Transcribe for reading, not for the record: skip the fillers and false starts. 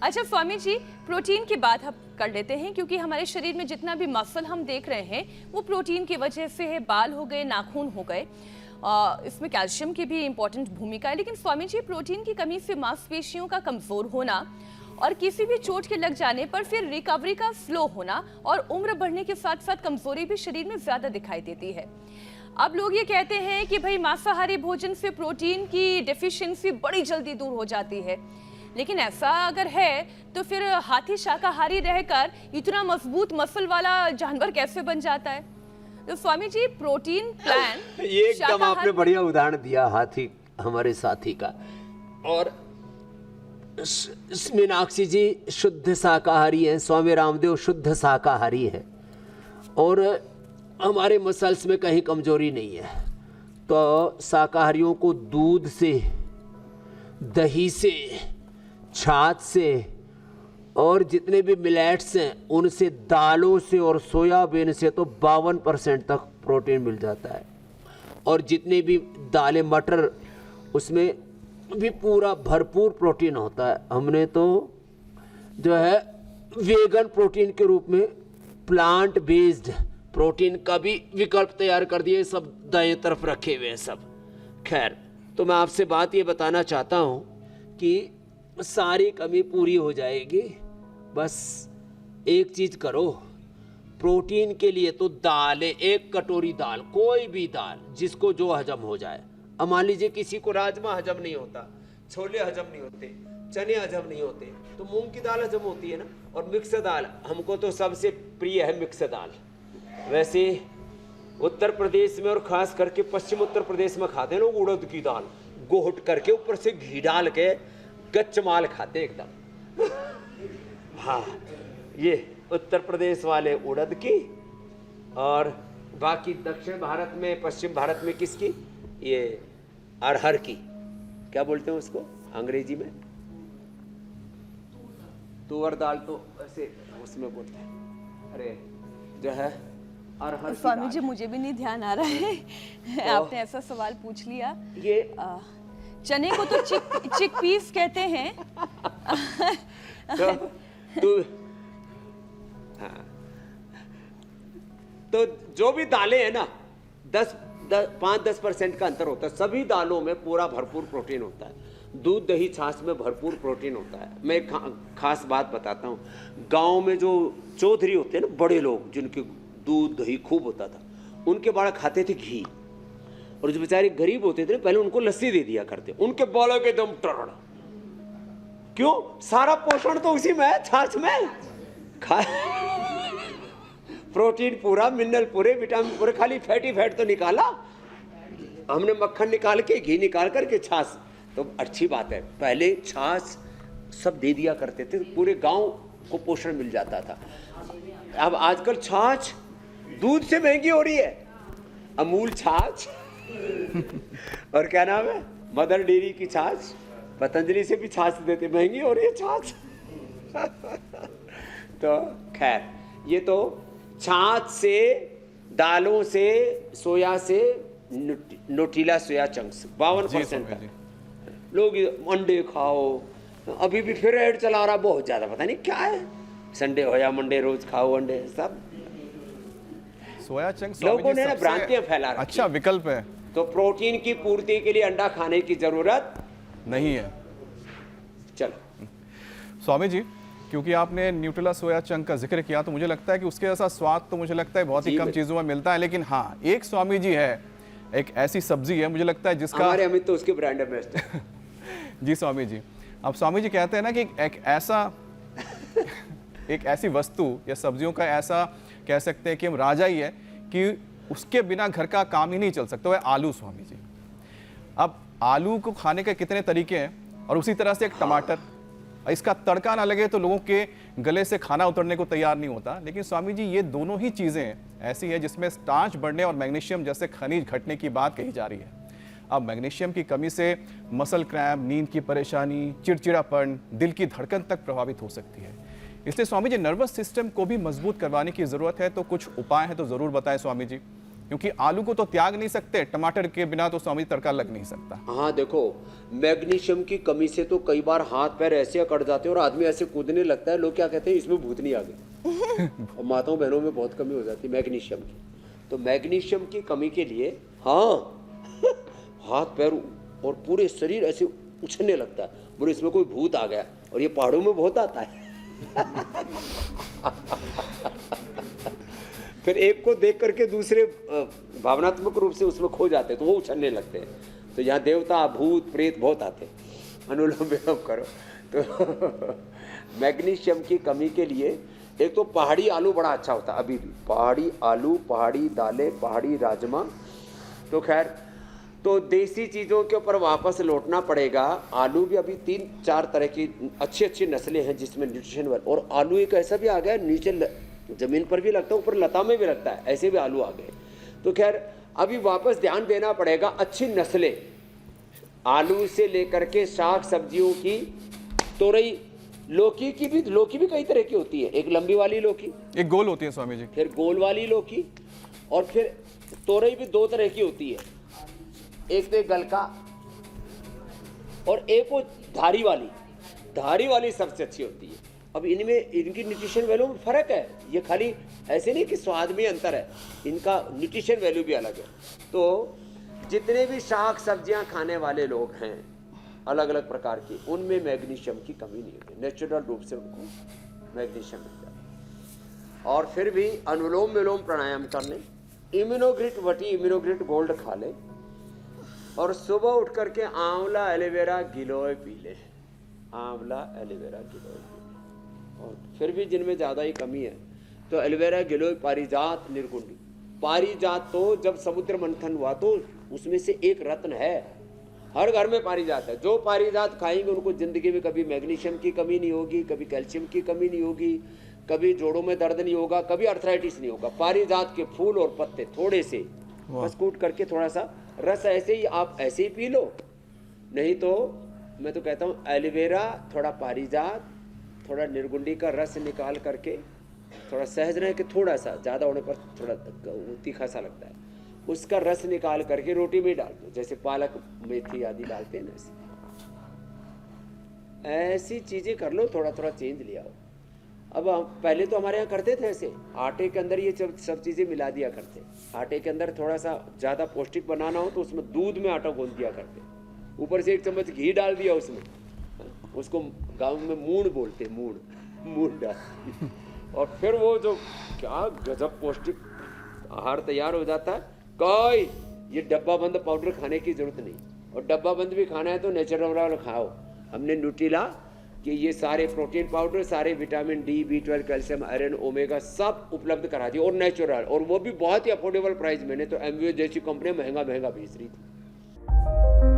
अच्छा स्वामी जी, प्रोटीन की बात हम कर लेते हैं क्योंकि हमारे शरीर में जितना भी मसल हम देख रहे हैं वो प्रोटीन की वजह से है। बाल हो गए, नाखून हो गए, इसमें कैल्शियम की भी इंपॉर्टेंट भूमिका है। लेकिन स्वामी जी, प्रोटीन की कमी से मांसपेशियों का कमजोर होना और किसी भी चोट के लग जाने पर फिर रिकवरी का स्लो होना और उम्र बढ़ने के साथ साथ कमजोरी भी शरीर में ज्यादा दिखाई देती है। अब लोग ये कहते हैं कि भाई मांसाहारी भोजन से प्रोटीन की डेफिशिएंसी बड़ी जल्दी दूर हो जाती है, लेकिन ऐसा अगर है तो फिर हाथी शाकाहारी रहकर इतना मजबूत मसल वाला जानवर कैसे बन जाता है? तो स्वामी जी, प्रोटीन प्लान ये एकदम आपने बढ़िया उदाहरण दिया हाथी हमारे साथी का। और मीनाक्षी जी शुद्ध शाकाहारी हैं, स्वामी रामदेव शुद्ध शाकाहारी हैं और हमारे मसल्स में कहीं कमजोरी नहीं है। तो शाकाहारियों को दूध से, दही से, छाछ से और जितने भी मिलेट्स हैं उनसे, दालों से और सोयाबीन से तो 52% तक प्रोटीन मिल जाता है। और जितने भी दालें, मटर, उसमें भी पूरा भरपूर प्रोटीन होता है। हमने तो जो है वेगन प्रोटीन के रूप में प्लांट बेस्ड प्रोटीन का भी विकल्प तैयार कर दिए, सब दाएं तरफ रखे हुए हैं सब। खैर, तो मैं आपसे बात ये बताना चाहता हूँ कि सारी कमी पूरी हो जाएगी, बस एक चीज करो। प्रोटीन के लिए तो दाल है, एक कटोरी दाल, कोई भी दाल जिसको जो हजम हो जाए। अब मान लीजिए किसी को राजमा हजम नहीं होता, छोले हजम नहीं होते, चने हजम नहीं होते, तो मूंग की दाल हजम होती है ना। और मिक्स दाल, हमको तो सबसे प्रिय है मिक्स दाल। वैसे उत्तर प्रदेश में और खास करके पश्चिम उत्तर प्रदेश में खाते हैं लोग उड़द की दाल, गोहट करके ऊपर से घी डाल के गच्च माल खाते एकदम। हाँ, ये उत्तर प्रदेश वाले उड़द की, और बाकी दक्षिण भारत में, पश्चिम भारत में किसकी, ये अरहर की, क्या बोलते हैं उसको अंग्रेजी में, तुअर दाल तो ऐसे उसमें बोलते हैं। अरे जो है अरहर। स्वामी जी, मुझे भी नहीं ध्यान आ रहा है। तो आपने ऐसा सवाल पूछ लिया। ये चने को तो चिक पीस कहते हैं। तो जो भी दालें हैं ना, 5-10% का अंतर होता है। सभी दालों में पूरा भरपूर प्रोटीन होता है। दूध, दही, छाछ में भरपूर प्रोटीन होता है। मैं एक खास बात बताता हूँ। गांव में जो चौधरी होते हैं ना, बड़े लोग जिनके दूध दही खूब होता था, उनके बाल खाते थे घी। और जो बेचारे गरीब होते थे पहले उनको लस्सी दे दिया करते, उनके बालों के दम टड़। क्यों? सारा पोषण तो उसी में है, छाछ में। प्रोटीन पूरा, मिनरल पूरे, विटामिन पूरे, खाली फैटी फैट तो निकाला हमने। मक्खन निकाल के, घी निकाल करके छाछ, तो अच्छी बात है। पहले छाछ सब दे दिया करते थे, पूरे गांव को पोषण मिल जाता था। अब आजकल छाछ दूध से महंगी हो रही है। अमूल छाछ और क्या नाम है, मदर डेयरी की छाछ, पतंजलि से भी छाछ देते, महंगी हो रही है छाछ। तो खैर, ये तो छाछ से, दालों से, सोया से, न्यूट्रिला सोया चंक्स 52% तक। लोग अंडे खाओ, अभी भी फिर ऐड चला रहा बहुत ज्यादा, पता नहीं क्या है, संडे हो या मंडे रोज खाओ अंडे। सब सोया चंक्स लोगों ने ना भ्रांतियां फैला रखी। अच्छा विकल्प है, तो प्रोटीन की पूर्ति के लिए अंडा खाने की जरूरत नहीं है। चलो स्वामी जी, क्योंकि आपने न्यूट्रिला सोया चंक का जिक्र किया, तो मुझे लगता है कि उसके जैसा स्वाद तो मुझे लगता है बहुत ही कम चीजों में मिलता है। लेकिन हाँ, एक स्वामी जी है, एक ऐसी सब्जी है मुझे लगता है जिसका, हमारे अमित तो उसके ब्रांड एम्बेसडर। जी स्वामी जी, अब स्वामी जी कहते हैं ना कि एक ऐसी वस्तु या सब्जियों का ऐसा कह सकते हैं कि हम राजा ही है कि उसके बिना घर का काम ही नहीं चल सकता, वह आलू। स्वामी जी, अब आलू को खाने के कितने तरीके हैं, और उसी तरह से एक टमाटर, इसका तड़का ना लगे तो लोगों के गले से खाना उतरने को तैयार नहीं होता। लेकिन स्वामी जी, ये दोनों ही चीज़ें ऐसी हैं जिसमें स्टार्च बढ़ने और मैग्नीशियम जैसे खनिज घटने की बात कही जा रही है। अब मैग्नीशियम की कमी से मसल क्रैम्प, नींद की परेशानी, चिड़चिड़ापन, दिल की धड़कन तक प्रभावित हो सकती है। इसलिए स्वामी जी, नर्वस सिस्टम को भी मजबूत करवाने की ज़रूरत है, तो कुछ उपाय हैं तो ज़रूर बताएं स्वामी जी। क्योंकि आलू को तो त्याग नहीं सकते, टमाटर के बिना तो स्वामी तड़का लग नहीं सकता। हाँ देखो, मैग्नीशियम की कमी से तो कई बार हाथ पैर ऐसे अकड़ जाते हैं और आदमी ऐसे कूदने लगता है, लोग क्या कहते हैं इसमें भूतनी आ गई। और माताओं बहनों में बहुत कमी हो जाती है मैग्नीशियम की। तो मैग्नीशियम की कमी के लिए हाँ हाथ पैर और पूरे शरीर ऐसे उछलने लगता है, बोले इसमें कोई भूत आ गया। और ये पहाड़ों में बहुत आता है। फिर एक को देख करके दूसरे भावनात्मक रूप से उसमें खो जाते हैं, तो वो उछलने लगते हैं। तो यहाँ देवता भूत प्रेत बहुत आते हैं। अनुलोम विलोम करो। तो मैग्नीशियम की कमी के लिए एक तो पहाड़ी आलू बड़ा अच्छा होता है, अभी भी पहाड़ी आलू, पहाड़ी दालें, पहाड़ी राजमा। तो खैर, तो देसी चीज़ों के ऊपर वापस लौटना पड़ेगा। आलू भी अभी 3-4 तरह की अच्छी अच्छी नस्लें हैं जिसमें न्यूट्रिशन वाले, और आलू एक ऐसा भी आ गया नीचे जमीन पर भी लगता है, ऊपर लता में भी लगता है, ऐसे भी आलू आ गए। तो खैर अभी वापस ध्यान देना पड़ेगा अच्छी नस्लें, आलू से लेकर के शाक सब्जियों की, तोरई, लौकी की भी, लौकी भी कई तरह की होती है, एक लंबी वाली लौकी, एक गोल होती है स्वामी जी, फिर गोल वाली लौकी, और फिर तोरई भी 2 तरह की होती है, एक तो गलका और एक वो धारी वाली सबसे अच्छी होती है। अब इनमें इनकी न्यूट्रिशन वैल्यू में फ़र्क है, ये खाली ऐसे नहीं कि स्वाद में अंतर है, इनका न्यूट्रिशन वैल्यू भी अलग है। तो जितने भी शाक सब्जियां खाने वाले लोग हैं अलग अलग प्रकार की, उनमें मैग्नीशियम की कमी नहीं होती, नेचुरल रूप से उनको मैग्नीशियम मिल जाता है। और फिर भी अनुलोम विलोम प्राणायाम कर लें, इम्यूनोग्रिट गोल्ड खा लें, और सुबह उठ करके आंवला एलोवेरा गिलोय पी लें, आंवला एलोवेरा गिलोय पी लें। और फिर भी जिनमें ज़्यादा ही कमी है तो एलोवेरा गिलोय, पारिजात, निर्गुंडी। पारिजात तो जब समुद्र मंथन हुआ तो उसमें से एक रत्न है, हर घर में पारिजात है। जो पारिजात खाएंगे उनको ज़िंदगी में कभी मैग्नीशियम की कमी नहीं होगी, कभी कैल्शियम की कमी नहीं होगी, कभी जोड़ों में दर्द नहीं होगा, कभी अर्थराइटिस नहीं होगा। पारिजात के फूल और पत्ते थोड़े से बस कूट करके थोड़ा सा रस ऐसे ही आप ऐसे ही पी लो, नहीं तो मैं तो कहता हूँ एलोवेरा, थोड़ा पारिजात, थोड़ा निर्गुंडी का रस निकाल करके, थोड़ा सहज रहे कि थोड़ा सा, ज़्यादा होने पर थोड़ा तीखा सा लगता है, उसका रस निकाल करके रोटी में डाल दो, जैसे पालक मेथी आदि डालते हैं ना, ऐसी चीज़ें कर लो, थोड़ा थोड़ा चेंज ले आओ। अब पहले तो हमारे यहाँ करते थे ऐसे, आटे के अंदर ये सब चीज़ें मिला दिया करते। आटे के अंदर थोड़ा सा ज़्यादा पौष्टिक बनाना हो तो उसमें दूध में आटा गूंथ दिया करते, ऊपर से 1 चम्मच घी डाल दिया उसमें, उसको गाँव में मूण बोलते, मूण डाल, और फिर वो जो क्या गजब पौष्टिक आहार तैयार हो जाता है। कोई ये डब्बा बंद पाउडर खाने की जरूरत नहीं, और डब्बा बंद भी खाना है तो नेचुरल वाला खाओ। हमने न्यूट्रिला कि ये सारे प्रोटीन पाउडर, सारे vitamin D, B12, calcium, iron, omega सब उपलब्ध करा दिए, और नेचुरल, और वो भी बहुत ही अफोर्डेबल प्राइस। मैंने तो एमवे जैसी कंपनी महंगा बेच रही थी।